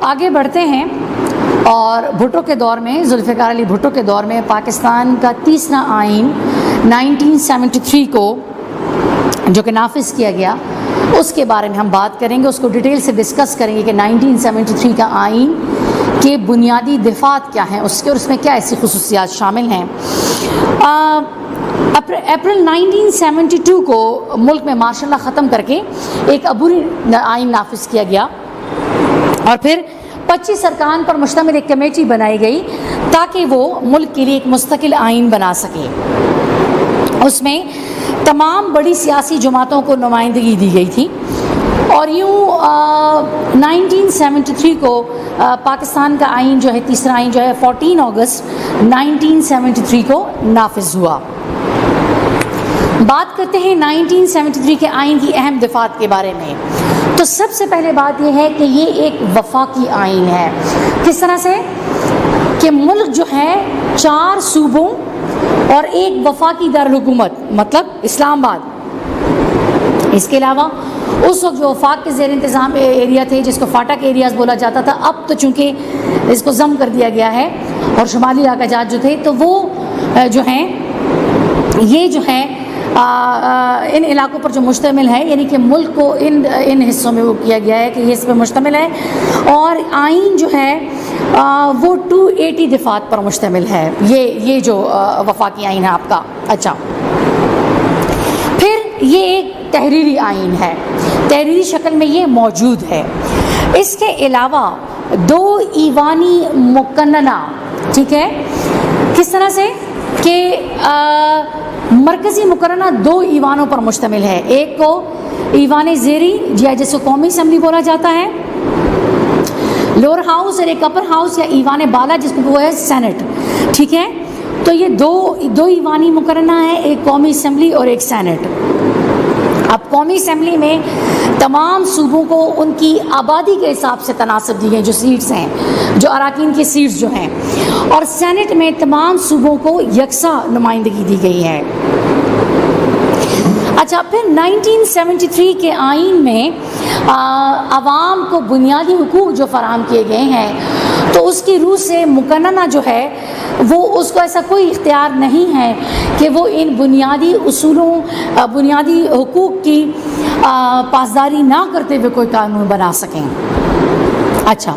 آگے بڑھتے ہیں اور بھٹو کے دور میں، ذوالفقار علی بھٹو کے دور میں پاکستان کا تیسرا آئین 1973 کو جو کہ نافذ کیا گیا، اس کے بارے میں ہم بات کریں گے، اس کو ڈیٹیل سے ڈسکس کریں گے کہ 1973 کا آئین کے بنیادی دفعات کیا ہیں اس کے، اور اس میں کیا ایسی خصوصیات شامل ہیں۔ اپریل 1972 کو ملک میں مارشل لا ختم کر کے ایک عبوری آئین نافذ کیا گیا، اور پھر 25 ارکان پر مشتمل ایک کمیٹی بنائی گئی تاکہ وہ ملک کے لیے ایک مستقل آئین بنا سکے۔ اس میں تمام بڑی سیاسی جماعتوں کو نمائندگی دی گئی تھی، اور یوں 1973 کو پاکستان کا آئین جو ہے، تیسرا آئین جو ہے 14 اگست 1973 کو نافذ ہوا۔ بات کرتے ہیں 1973 کے آئین کی اہم دفعات کے بارے میں۔ تو سب سے پہلے بات یہ ہے کہ یہ ایک وفاقی آئین ہے۔ کس طرح سے کہ ملک جو ہے 4 صوبوں اور ایک وفاقی دارالحکومت، مطلب اسلام آباد۔ اس کے علاوہ اس وقت جو وفاق کے زیر انتظام ایریا تھے، جس کو فاٹک ایریاز بولا جاتا تھا، اب تو چونکہ اس کو ضم کر دیا گیا ہے، اور شمالی علاقہ جات جو تھے تو وہ جو ہیں، یہ جو ہے ان علاقوں پر جو مشتمل ہے، یعنی کہ ملک کو ان حصوں میں وہ کیا گیا ہے کہ یہ اس پہ مشتمل ہے، اور آئین جو ہے وہ 280 دفعات پر مشتمل ہے، یہ جو وفاقی آئین ہے آپ کا۔ اچھا، پھر یہ ایک تحریری آئین ہے، تحریری شکل میں یہ موجود ہے۔ اس کے علاوہ 2 ایوانی مقننہ، ٹھیک ہے، کس طرح سے کہ مرکزی مقررہ 2 ایوانوں پر مشتمل ہے، ایک کو ایوان زیری جس کو قومی اسمبلی بولا جاتا ہے، لوور ہاؤس، اور ایک اپر ہاؤس یا ایوان بالا جس کو وہ ہے سینٹ، ٹھیک ہے۔ تو یہ دو ایوانی مقررہ ہیں، ایک قومی اسمبلی اور ایک سینٹ۔ اب قومی اسمبلی میں تمام صوبوں کو ان کی آبادی کے حساب سے تناسب دی گئی جو سیٹس ہیں، جو اراکین کی سیٹس جو ہیں، اور سینٹ میں تمام صوبوں کو یکساں نمائندگی دی گئی ہے۔ اچھا، پھر 1973 کے آئین میں عوام کو بنیادی حقوق جو فراہم کیے گئے ہیں، تو اس کی روح سے مقننہ جو ہے وہ اس کو ایسا کوئی اختیار نہیں ہے کہ وہ ان بنیادی اصولوں، بنیادی حقوق کی پاسداری نہ کرتے ہوئے کوئی قانون بنا سکیں۔ اچھا،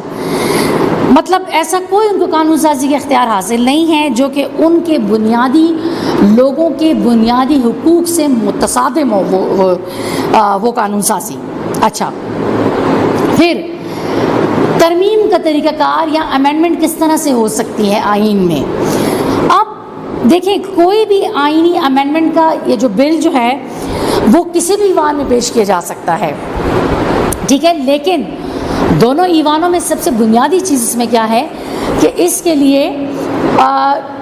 مطلب ایسا کوئی ان کو قانون سازی کا اختیار حاصل نہیں ہے جو کہ ان کے بنیادی لوگوں کے بنیادی حقوق سے متصادم ہو وہ قانون سازی۔ اچھا، پھر ترمیم کا طریقہ کار یا امینڈمنٹ کس طرح سے ہو سکتی ہے آئین میں۔ اب دیکھیں، کوئی بھی آئینی امینڈمنٹ کا یہ جو بل جو ہے وہ کسی بھی ایوان میں پیش کیا جا سکتا ہے، ٹھیک ہے، لیکن دونوں ایوانوں میں سب سے بنیادی چیز اس میں کیا ہے کہ اس کے لیے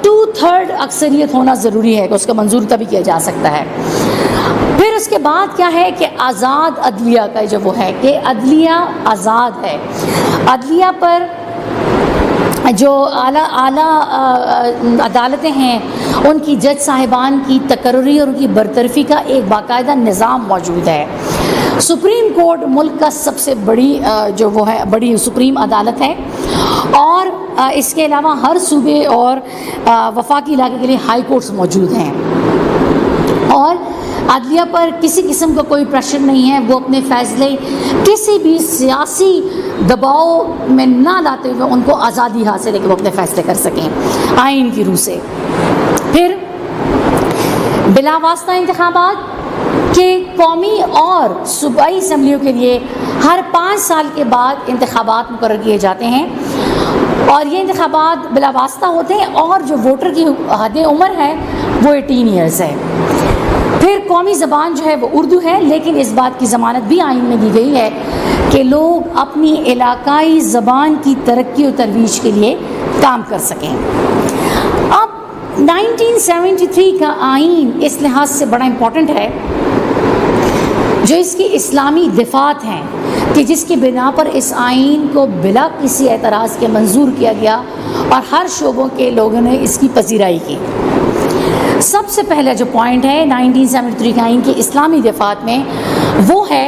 2/3 اکثریت ہونا ضروری ہے کہ اس کا منظور تبھی کیا جا سکتا ہے۔ پھر اس کے بعد کیا ہے کہ آزاد عدلیہ کا جو وہ ہے کہ عدلیہ آزاد ہے، عدلیہ پر جو اعلیٰ عدالتیں ہیں ان کی جج صاحبان کی تقرری اور ان کی برطرفی کا ایک باقاعدہ نظام موجود ہے۔ سپریم کورٹ ملک کا سب سے بڑی جو وہ ہے بڑی سپریم عدالت ہے، اور اس کے علاوہ ہر صوبے اور وفاقی علاقے کے لیے ہائی کورٹس موجود ہیں، اور عدلیہ پر کسی قسم کا کوئی پریشر نہیں ہے، وہ اپنے فیصلے کسی بھی سیاسی دباؤ میں نہ لاتے ہوئے ان کو آزادی حاصل ہے کہ وہ اپنے فیصلے کر سکیں آئین کی روح سے۔ پھر بلا واسطہ انتخابات کہ قومی اور صوبائی اسمبلیوں کے لیے ہر 5 سال کے بعد انتخابات مقرر کیے جاتے ہیں، اور یہ انتخابات بلا واسطہ ہوتے ہیں، اور جو ووٹر کی حد عمر ہے وہ 18 ایئرز ہے۔ پھر قومی زبان جو ہے وہ اردو ہے، لیکن اس بات کی ضمانت بھی آئین میں دی گئی ہے کہ لوگ اپنی علاقائی زبان کی ترقی و ترویج کے لیے کام کر سکیں۔ اب 1973 کا آئین اس لحاظ سے بڑا امپورٹنٹ ہے جو اس کی اسلامی دفعات ہیں کہ جس کی بنا پر اس آئین کو بلا کسی اعتراض کے منظور کیا گیا اور ہر شعبوں کے لوگوں نے اس کی پذیرائی کی۔ سب سے پہلا جو پوائنٹ ہے 1973 کے آئین کے اسلامی دفعات میں وہ ہے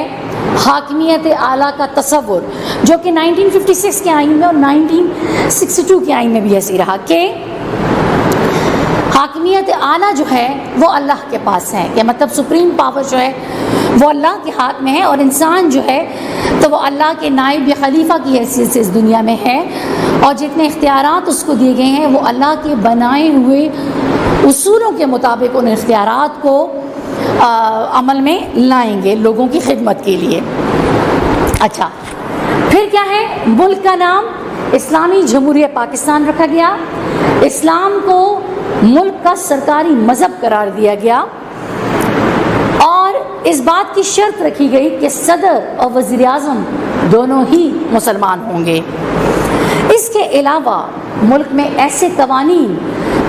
حاکمیت اعلیٰ کا تصور، جو کہ 1956 کے آئین میں اور 1962 کے آئین میں بھی ایسی رہا کہ حاکمیت اعلیٰ جو ہے وہ اللہ کے پاس ہے، کہ مطلب سپریم پاور جو ہے وہ اللہ کے ہاتھ میں ہے، اور انسان جو ہے تو وہ اللہ کے نائب یا خلیفہ کی حیثیت سے اس دنیا میں ہے، اور جتنے اختیارات اس کو دیے گئے ہیں وہ اللہ کے بنائے ہوئے اصولوں کے مطابق ان اختیارات کو عمل میں لائیں گے لوگوں کی خدمت کے لیے۔ اچھا، پھر کیا ہے؟ ملک کا نام اسلامی جمہوریہ پاکستان رکھا گیا، اسلام کو ملک کا سرکاری مذہب قرار دیا گیا، اور اس بات کی شرط رکھی گئی کہ صدر اور وزیر اعظم دونوں ہی مسلمان ہوں گے۔ اس کے علاوہ ملک میں ایسے قوانین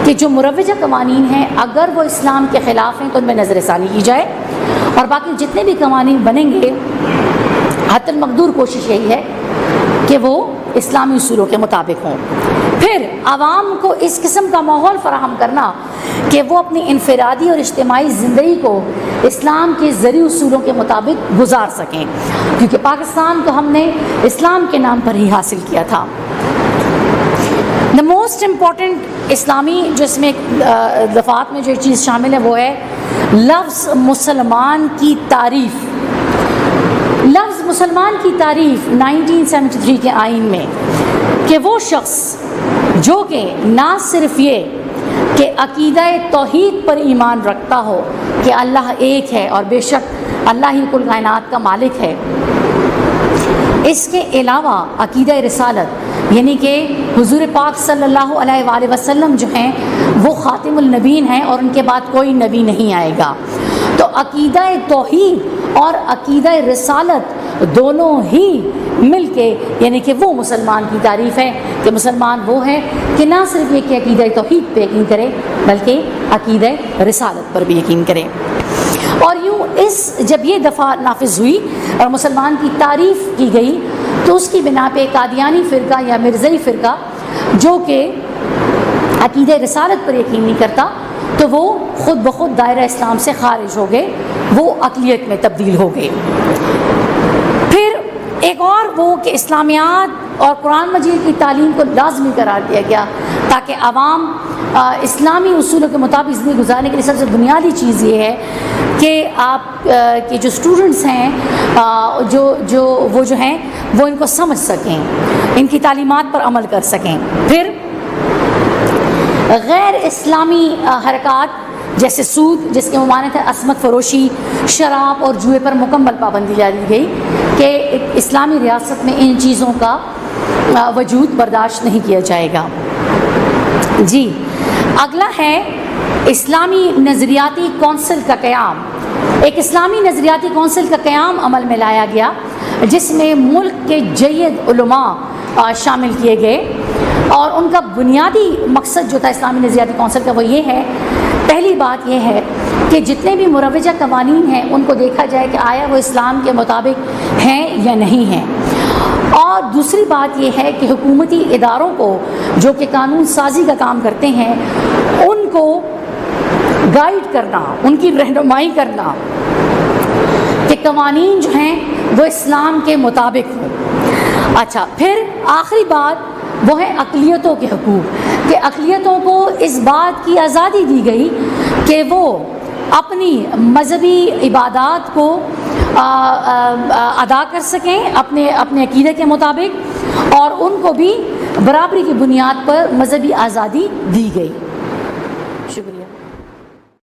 کہ جو مروجہ قوانین ہیں اگر وہ اسلام کے خلاف ہیں تو ان میں نظر ثانی کی جائے، اور باقی جتنے بھی قوانین بنیں گے حتی المقدور کوشش یہی ہے کہ وہ اسلامی اصولوں کے مطابق ہوں۔ پھر عوام کو اس قسم کا ماحول فراہم کرنا کہ وہ اپنی انفرادی اور اجتماعی زندگی کو اسلام کے ذریعہ اصولوں کے مطابق گزار سکیں، کیونکہ پاکستان کو ہم نے اسلام کے نام پر ہی حاصل کیا تھا۔ دا موسٹ امپورٹنٹ اسلامی جو اس میں دفعات میں جو چیز شامل ہے وہ ہے لفظ مسلمان کی تعریف۔ لفظ مسلمان کی تعریف 1973 کے آئین میں کہ وہ شخص جو کہ نہ صرف یہ کہ عقیدہ توحید پر ایمان رکھتا ہو کہ اللہ ایک ہے اور بے شک اللہ ہی کل کائنات کا مالک ہے، اس کے علاوہ عقیدہ رسالت یعنی کہ حضور پاک صلی اللہ علیہ وآلہ وسلم جو ہیں وہ خاتم النبیین ہیں اور ان کے بعد کوئی نبی نہیں آئے گا، تو عقیدہ توحید اور عقیدہ رسالت دونوں ہی مل کے یعنی کہ وہ مسلمان کی تعریف ہے کہ مسلمان وہ ہے کہ نہ صرف یہ کہ عقیدہ توحید پہ یقین کرے بلکہ عقیدہ رسالت پر بھی یقین کرے۔ اور یوں جب یہ دفعہ نافذ ہوئی اور مسلمان کی تعریف کی گئی تو اس کی بنا پہ قادیانی فرقہ یا مرزائی فرقہ جو کہ عقیدہ رسالت پر یقین نہیں کرتا تو وہ خود بخود دائرہ اسلام سے خارج ہو گئے، وہ اقلیت میں تبدیل ہو گئے۔ پھر ایک اور وہ کہ اسلامیات اور قرآن مجید کی تعلیم کو لازمی قرار دیا گیا تاکہ عوام اسلامی اصولوں کے مطابق زندگی گزارنے کے لیے سب سے بنیادی چیز یہ ہے کہ آپ کے جو اسٹوڈنٹس ہیں وہ جو ہیں وہ ان کو سمجھ سکیں، ان کی تعلیمات پر عمل کر سکیں۔ پھر غیر اسلامی حرکات جیسے سود جس کے ممانعت ہے عصمت فروشی، شراب اور جوئے پر مکمل پابندی جاری گئی کہ ایک اسلامی ریاست میں ان چیزوں کا وجود برداشت نہیں کیا جائے گا۔ جی، اگلا ہے اسلامی نظریاتی کونسل کا قیام۔ ایک اسلامی نظریاتی کونسل کا قیام عمل میں لایا گیا جس میں ملک کے جید علماء شامل کیے گئے، اور ان کا بنیادی مقصد جو تھا اسلامی نظریاتی کونسل کا وہ یہ ہے، پہلی بات یہ ہے کہ جتنے بھی مروجہ قوانین ہیں ان کو دیکھا جائے کہ آیا وہ اسلام کے مطابق ہیں یا نہیں ہیں، اور دوسری بات یہ ہے کہ حکومتی اداروں کو جو کہ قانون سازی کا کام کرتے ہیں ان کو گائیڈ کرنا، ان کی رہنمائی کرنا کہ قوانین جو ہیں وہ اسلام کے مطابق ہوں۔ اچھا، پھر آخری بات وہ ہے اقلیتوں کے حقوق، کہ اقلیتوں کو اس بات کی آزادی دی گئی کہ وہ اپنی مذہبی عبادات کو ادا کر سکیں اپنے عقیدے کے مطابق، اور ان کو بھی برابری کی بنیاد پر مذہبی آزادی دی گئی۔ شکریہ۔